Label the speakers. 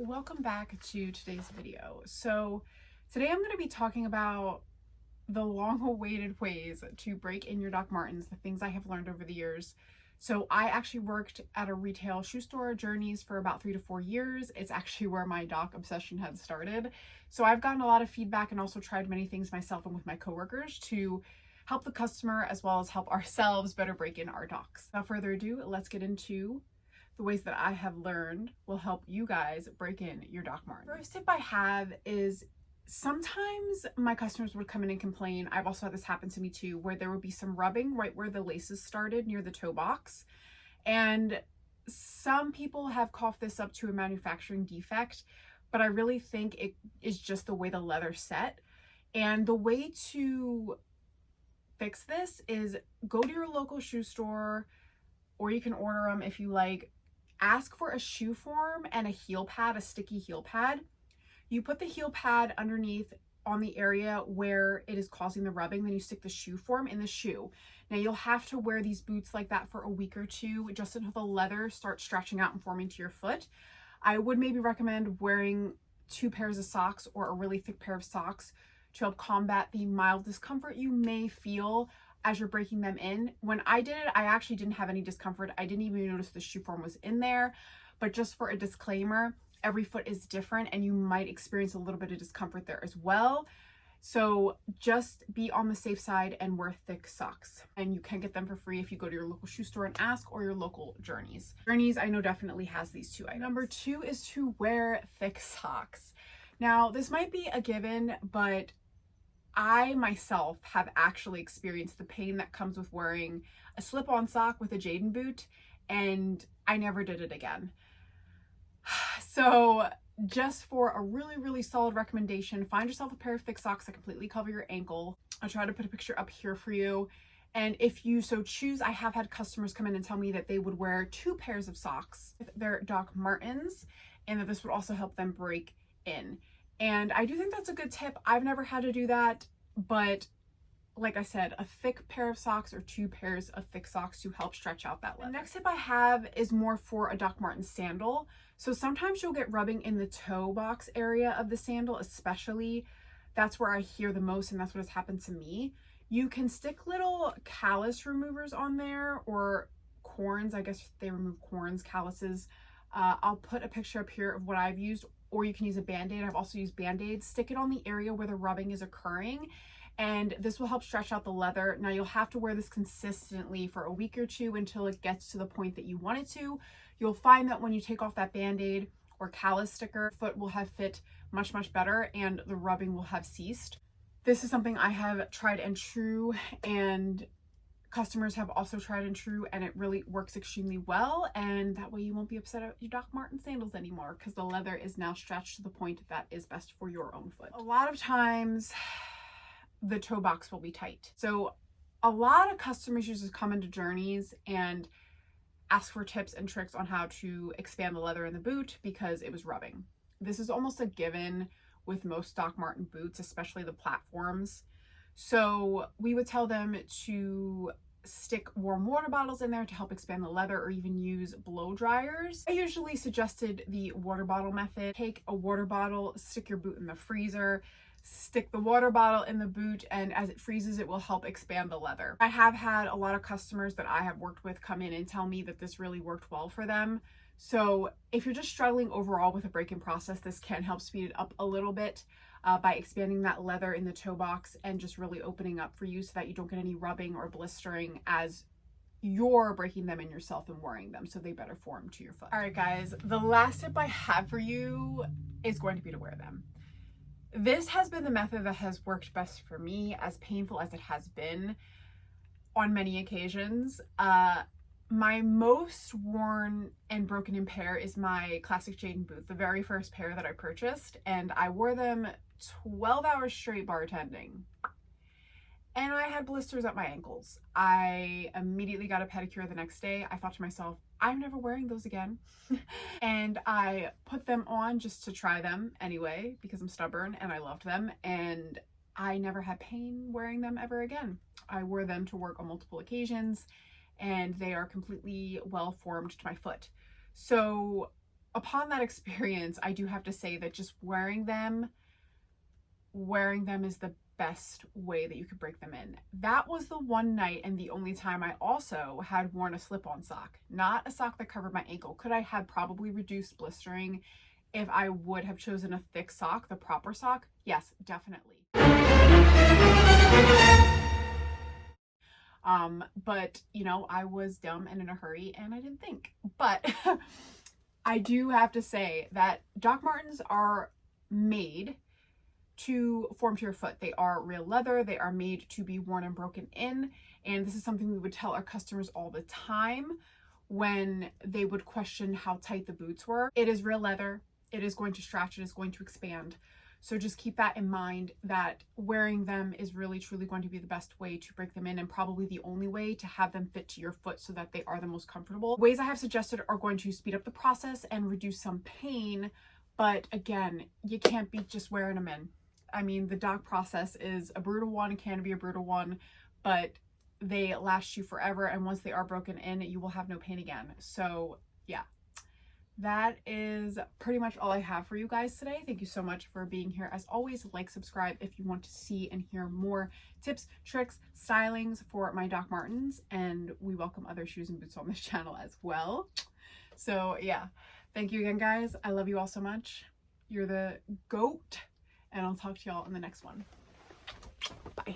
Speaker 1: welcome back to today's video. So today I'm going to be talking about the long-awaited ways to break in your Doc Martens, the things I have learned over the years. So I actually worked at a retail shoe store, Journeys, for about 3 to 4 years. It's actually where my Doc obsession had started. So I've gotten a lot of feedback and also tried many things myself and with my coworkers to help the customer as well as help ourselves better break in our Docs. Without further ado, let's get into the ways that I have learned will help you guys break in your Doc Martens. First tip I have is sometimes my customers would come in and complain. I've also had this happen to me too, where there would be some rubbing right where the laces started near the toe box. And some people have coughed this up to a manufacturing defect, but I really think it is just the way the leather set. And the way to fix this is go to your local shoe store, or you can order them if you like. Ask for a shoe form and a heel pad, a sticky heel pad. You put the heel pad underneath on the area where it is causing the rubbing, then you stick the shoe form in the shoe. Now you'll have to wear these boots like that for a week or two, just until the leather starts stretching out and forming to your foot. I would maybe recommend wearing 2 pairs of socks or a really thick pair of socks to help combat the mild discomfort you may feel as you're breaking them in. When I did it, I actually didn't have any discomfort. I didn't even notice the shoe form was in there. But just for a disclaimer, every foot is different and you might experience a little bit of discomfort there as well. So just be on the safe side and wear thick socks. And you can get them for free if you go to your local shoe store and ask, or your local Journeys. Journeys, I know, definitely has these 2 items. Number 2 is to wear thick socks. Now, this might be a given, but I myself have actually experienced the pain that comes with wearing a slip-on sock with a Jaden boot, and I never did it again. So just for a really solid recommendation, find yourself a pair of thick socks that completely cover your ankle. I'll try to put a picture up here for you. And if you so choose, I have had customers come in and tell me that they would wear 2 pairs of socks with their Doc Martens, and that this would also help them break in. And I do think that's a good tip. I've never had to do that, but like I said, a thick pair of socks or 2 pairs of thick socks to help stretch out that leather. The next tip I have is more for a Doc Martens sandal. So sometimes you'll get rubbing in the toe box area of the sandal, especially. That's where I hear the most, and that's what has happened to me. You can stick little callus removers on there, or corns. I guess they remove corns, calluses. I'll put a picture up here of what I've used, or you can use a Band-Aid. I've also used Band-Aids. Stick it on the area where the rubbing is occurring, and this will help stretch out the leather. Now you'll have to wear this consistently for a week or 2 until it gets to the point that you want it to. You'll find that when you take off that Band-Aid or callus sticker, foot will have fit much better and the rubbing will have ceased. This is something I have tried and true, and customers have also tried and true, and it really works extremely well. And that way you won't be upset at your Doc Martens sandals anymore, because the leather is now stretched to the point that is best for your own foot. A lot of times the toe box will be tight. So a lot of customers usually come into Journeys and ask for tips and tricks on how to expand the leather in the boot because it was rubbing. This is almost a given with most Doc Marten boots, especially the platforms. So we would tell them to stick warm water bottles in there to help expand the leather, or even use blow dryers. I usually suggested the water bottle method. Take a water bottle, stick your boot in the freezer, stick the water bottle in the boot, and as it freezes, it will help expand the leather. I have had a lot of customers that I have worked with come in and tell me that this really worked well for them. So if you're just struggling overall with a break-in process, this can help speed it up a little bit by expanding that leather in the toe box and just really opening up for you so that you don't get any rubbing or blistering as you're breaking them in yourself and wearing them, so they better form to your foot. All right, guys, the last tip I have for you is going to be to wear them. This has been the method that has worked best for me, as painful as it has been on many occasions. My most worn and broken in pair is my classic Jaden boot, the very first pair that I purchased, and I wore them 12 hours straight bartending. And I had blisters at my ankles. I immediately got a pedicure the next day. I thought to myself, I'm never wearing those again. And I put them on just to try them anyway, because I'm stubborn and I loved them. And I never had pain wearing them ever again. I wore them to work on multiple occasions, and they are completely well formed to my foot. So upon that experience, I do have to say that just wearing them is the best way that you could break them in. That was the one night and the only time I also had worn a slip-on sock, not a sock that covered my ankle. Could I have probably reduced blistering if I would have chosen a thick sock, the proper sock? Yes, definitely. But you know, I was dumb and in a hurry and I didn't think. But I do have to say that Doc Martens are made to form to your foot. They are real leather. They are made to be worn and broken in. And this is something we would tell our customers all the time when they would question how tight the boots were. It is real leather. It is going to stretch. It is going to expand. So just keep that in mind, that wearing them is really truly going to be the best way to break them in, and probably the only way to have them fit to your foot so that they are the most comfortable. Ways I have suggested are going to speed up the process and reduce some pain. But again, you can't be just wearing them in. I mean, the Doc process is a brutal one, it can be a brutal one, but they last you forever. And once they are broken in, you will have no pain again. So yeah. That is pretty much all I have for you guys today. Thank you so much for being here. As always, like, subscribe if you want to see and hear more tips, tricks, stylings for my Doc Martens, and we welcome other shoes and boots on this channel as well. So yeah, thank you again, guys. I love you all so much. You're the GOAT, and I'll talk to y'all in the next one. Bye.